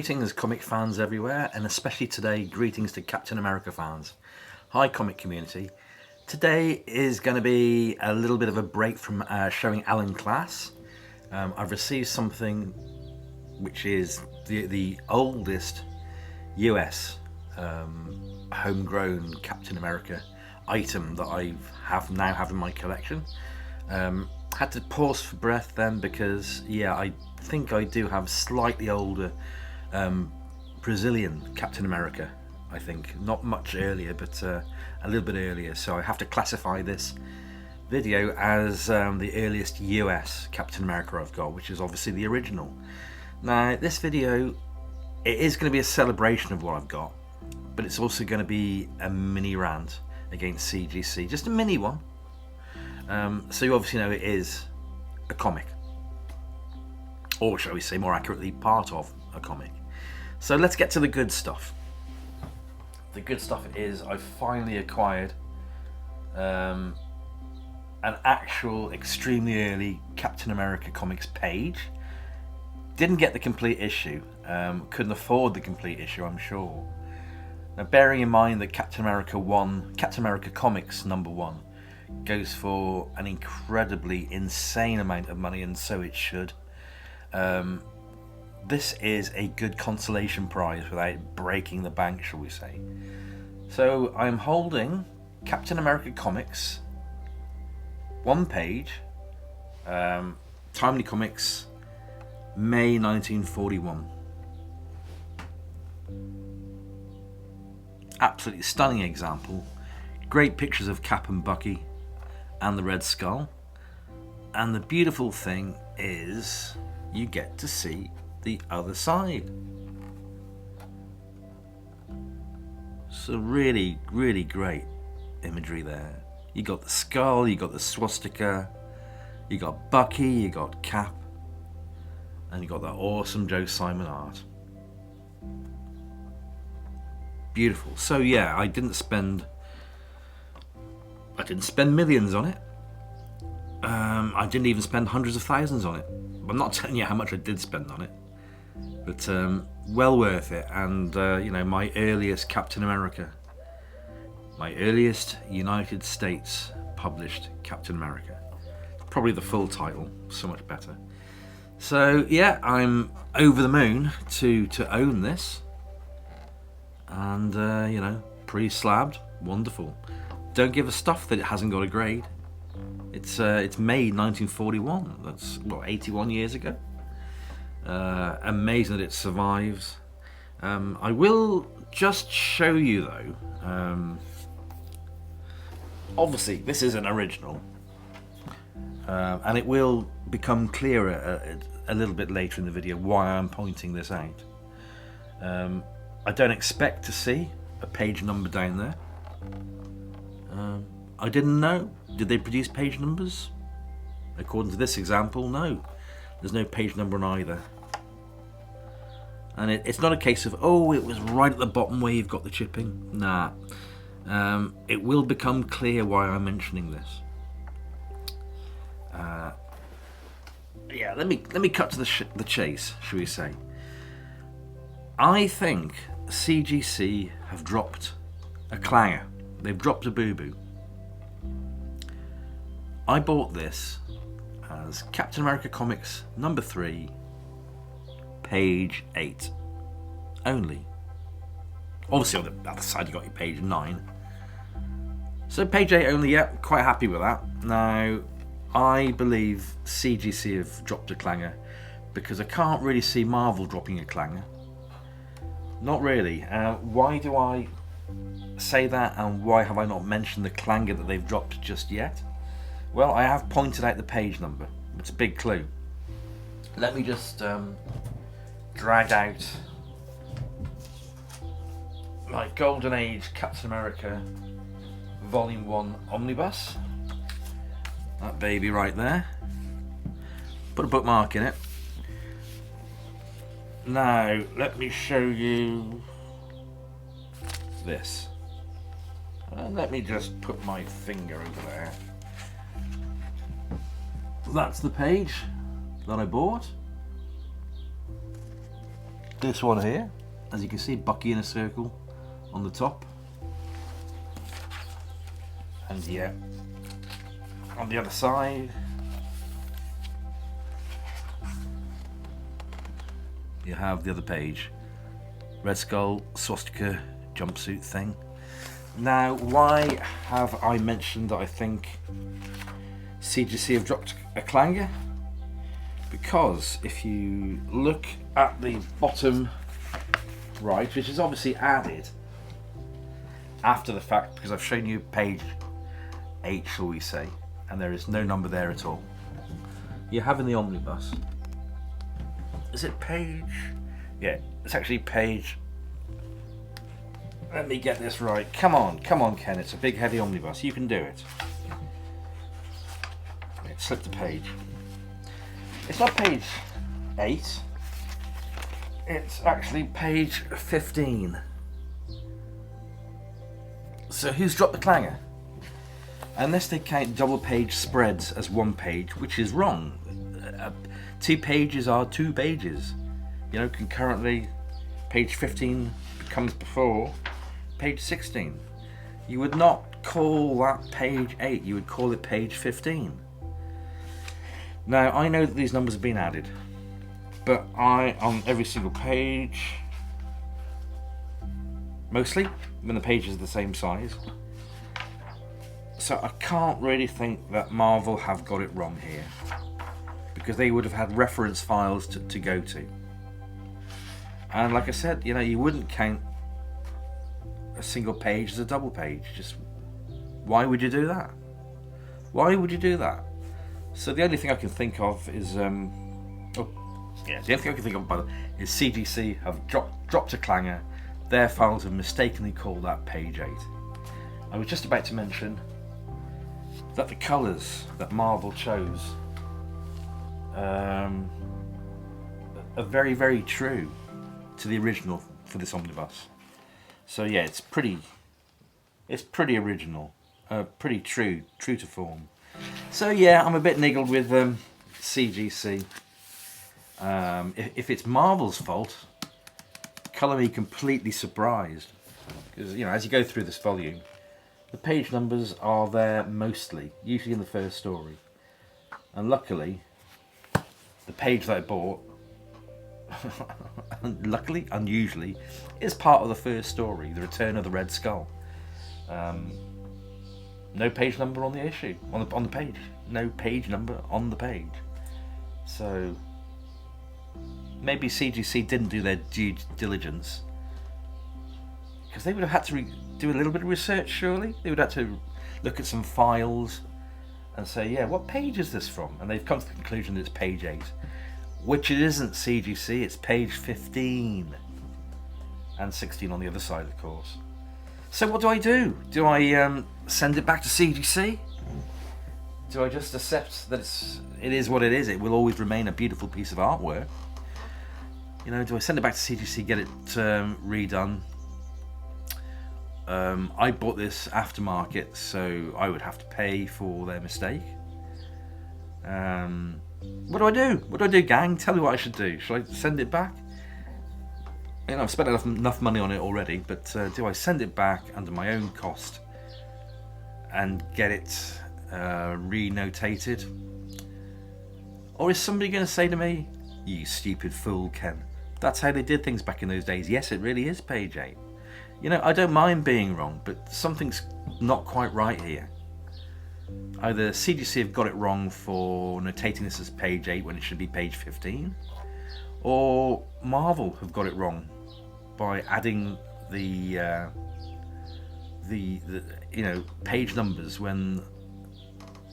Greetings comic fans everywhere, and especially today, greetings to Captain America fans. Hi comic community. Today is going to be a little bit of a break from showing Alan Class. I've received something which is the oldest US homegrown Captain America item that I now have in my collection. Had to pause for breath then because I think I do have slightly older Brazilian Captain America. I think not much earlier, but a little bit earlier, so I have to classify this video as the earliest US Captain America I've got, which is obviously the original. Now this video, it is going to be a celebration of what I've got, but it's also going to be a mini rant against CGC, just a mini one. So you obviously know it is a comic, or shall we say more accurately, part of a comic. So let's get to the good stuff. The good stuff is I finally acquired an actual extremely early Captain America comics page. Didn't get the complete issue, couldn't afford the complete issue, I'm sure. Now bearing in mind that Captain America Comics #1 goes for an incredibly insane amount of money, and so it should. This is a good consolation prize without breaking the bank, shall we say. So I'm holding Captain America Comics, 1 page, Timely Comics, May 1941. Absolutely stunning example. Great pictures of Cap and Bucky and the Red Skull. And the beautiful thing is you get to see the other side. So really, really great imagery there. You got the skull, you got the swastika, you got Bucky, you got Cap, and you got that awesome Joe Simon art. Beautiful. So yeah, I didn't spend millions on it. I didn't even spend hundreds of thousands on it. I'm not telling you how much I did spend on it, but well worth it. And my earliest Captain America, my earliest United States published Captain America, probably the full title, so much better. So yeah, I'm over the moon to own this, and pre-slabbed, wonderful. Don't give a stuff that it hasn't got a grade. It's made 1941. That's 81 years ago. Amazing that it survives. I will just show you though. Obviously, this is an original, and it will become clearer a little bit later in the video why I'm pointing this out. I don't expect to see a page number down there. I didn't know. Did they produce page numbers? According to this example, no. There's no page number on either. And it's not a case of, oh, it was right at the bottom where you've got the chipping. Nah. It will become clear why I'm mentioning this. Let me cut to the chase, shall we say. I think CGC have dropped a clanger. They've dropped a boo-boo. I bought this as Captain America Comics #3, page 8 only. Obviously on the other side you got your page 9. So page 8 only, yeah, quite happy with that. Now, I believe CGC have dropped a clanger because I can't really see Marvel dropping a clanger. Not really. Why do I say that, and why have I not mentioned the clanger that they've dropped just yet? Well, I have pointed out the page number. It's a big clue. Let me just drag out my Golden Age Captain America Volume 1 Omnibus. That baby right there. Put a bookmark in it. Now, let me show you this. Let me just put my finger over there. That's the page that I bought. this one here, as you can see, Bucky in a circle on the top, and yeah, on the other side you have the other page, Red Skull swastika jumpsuit thing. Now, why have I mentioned that I think CGC have dropped a clanger? Because if you look at the bottom right, which is obviously added after the fact, because I've shown you page 8, shall we say, and there is no number there at all. You have in the omnibus, is it page? Yeah, it's actually page. Let me get this right. Come on, Ken. It's a big, heavy omnibus. You can do it. Slip the page. It's not page 8. It's actually page 15. So who's dropped the clanger? Unless they count double page spreads as one page, which is wrong. 2 pages are 2 pages. You know, concurrently, page 15 comes before page 16. You would not call that page 8, you would call it page 15. Now, I know that these numbers have been added, but on every single page, mostly, when the pages are the same size, so I can't really think that Marvel have got it wrong here, because they would have had reference files to go to. And like I said, you know, you wouldn't count a single page as a double page. Just why would you do that? Why would you do that? So the only thing I can think of is the only thing I can think of is CGC have dropped a clanger. Their files have mistakenly called that page 8. I was just about to mention that the colours that Marvel chose are very, very true to the original for this omnibus. So yeah, it's pretty original, pretty true to form. So yeah, I'm a bit niggled with CGC. If it's Marvel's fault, colour me completely surprised, because you know, as you go through this volume, the page numbers are there mostly, usually in the first story, and luckily, the page that I bought, luckily, unusually, is part of the first story, The Return of the Red Skull. No page number on the issue, on the page. No page number on the page. So maybe CGC didn't do their due diligence, because they would have had to do a little bit of research, surely. They would have to look at some files and say, yeah, what page is this from? And they've come to the conclusion that it's page 8. Which it isn't CGC, it's page 15. And 16 on the other side, of course. So what do? Do I send it back to CGC? Do I just accept that it is what it is? It will always remain a beautiful piece of artwork. You know, do I send it back to CGC, get it redone? I bought this aftermarket, so I would have to pay for their mistake. What do I do? What do I do, gang? Tell me what I should do. Should I send it back? You know, I've spent enough money on it already, but do I send it back under my own cost and get it renotated? Or is somebody going to say to me, you stupid fool, Ken, that's how they did things back in those days. Yes, it really is page 8. You know, I don't mind being wrong, but something's not quite right here. Either CGC have got it wrong for notating this as page 8 when it should be page 15, or Marvel have got it wrong by adding the you know, page numbers when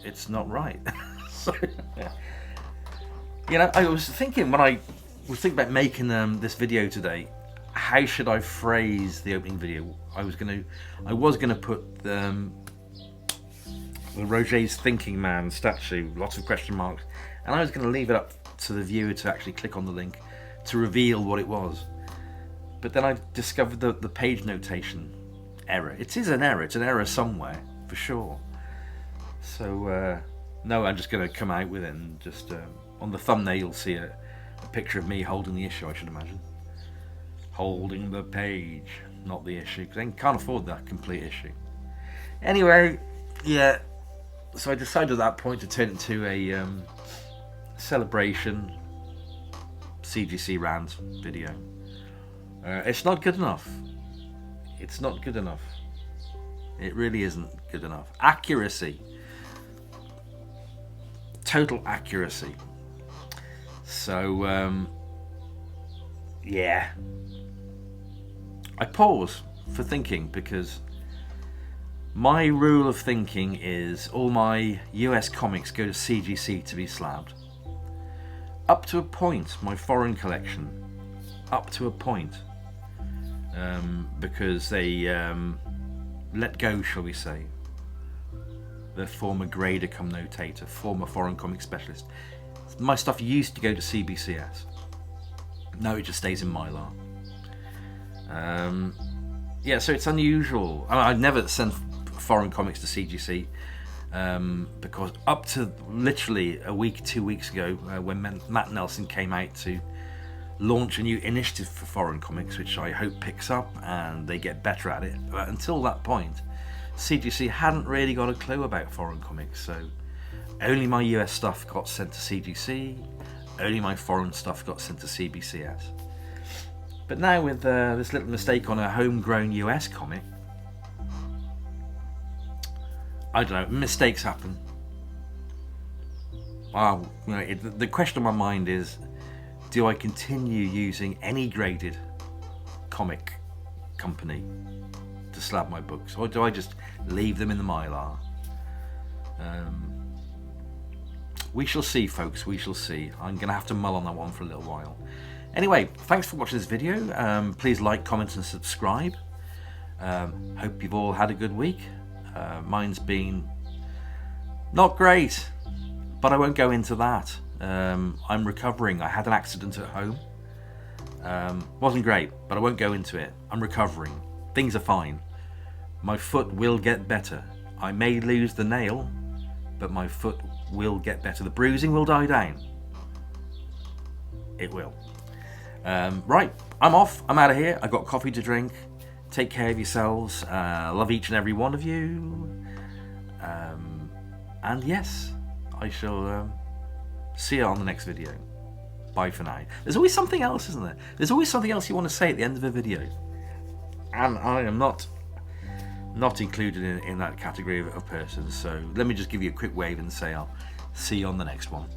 it's not right. So, you know, I was thinking when I was thinking about making this video today, how should I phrase the opening video? I was gonna put the Roger's Thinking Man statue, lots of question marks, and I was going to leave it up to the viewer to actually click on the link to reveal what it was. But then I discovered the page notation error. It is an error, it's an error somewhere, for sure. So, no, I'm just going to come out with it, and just on the thumbnail you'll see a picture of me holding the issue, I should imagine. Holding the page, not the issue, because I can't afford that complete issue. Anyway, yeah, so I decided at that point to turn it into a celebration CGC Rant video. It's not good enough. It's not good enough. It really isn't good enough. Accuracy. Total accuracy. So, yeah. I pause for thinking because my rule of thinking is all my US comics go to CGC to be slabbed. Up to a point, my foreign collection. Up to a point. Because they let go, shall we say, the former grader come notator, former foreign comic specialist. My stuff used to go to CBCS. Now it just stays in Mylar. Yeah, so it's unusual. I'd never send foreign comics to CGC because up to literally a week, 2 weeks ago, when Matt Nelson came out to launch a new initiative for foreign comics, which I hope picks up and they get better at it. But until that point, CGC hadn't really got a clue about foreign comics, so only my US stuff got sent to CGC, only my foreign stuff got sent to CBCS. But now with this little mistake on a homegrown US comic, I don't know, mistakes happen. Wow, you know, the question on my mind is, do I continue using any graded comic company to slab my books, or do I just leave them in the Mylar? We shall see, folks, we shall see. I'm going to have to mull on that one for a little while. Anyway, thanks for watching this video. Please like, comment and subscribe. Hope you've all had a good week. Mine's been not great, but I won't go into that. I'm recovering. I had an accident at home. Wasn't great, but I won't go into it. I'm recovering. Things are fine. My foot will get better. I may lose the nail, but my foot will get better. The bruising will die down. It will. Right, I'm off. I'm out of here. I've got coffee to drink. Take care of yourselves. Love each and every one of you. And yes, I shall see you on the next video. Bye for now. There's always something else, isn't there? There's always something else you want to say at the end of a video. And I am not included in that category of persons. So let me just give you a quick wave and say I'll see you on the next one.